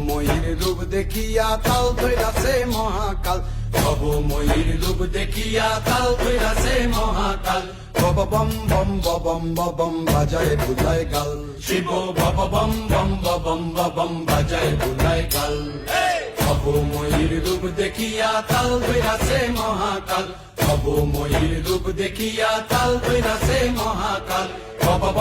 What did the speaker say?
ময়ূর রূপ দেখিয়া তাল ধৈরাছে মহাকাল, ভব ময়ূর রূপ দেখিয়া তাল ধৈরাছে মহাকাল। বব বম বম বম বম বাজায় বুলায় গাল, শিব বব বম বম বম বম বাজায় বুলায় গাল। ভব ময়ূর রূপ দেখিয়া তাল ধৈরাছে মহাকাল, ভব ময়ূর রূপ দেখিয়া তাল ধৈরাছে মহাকাল।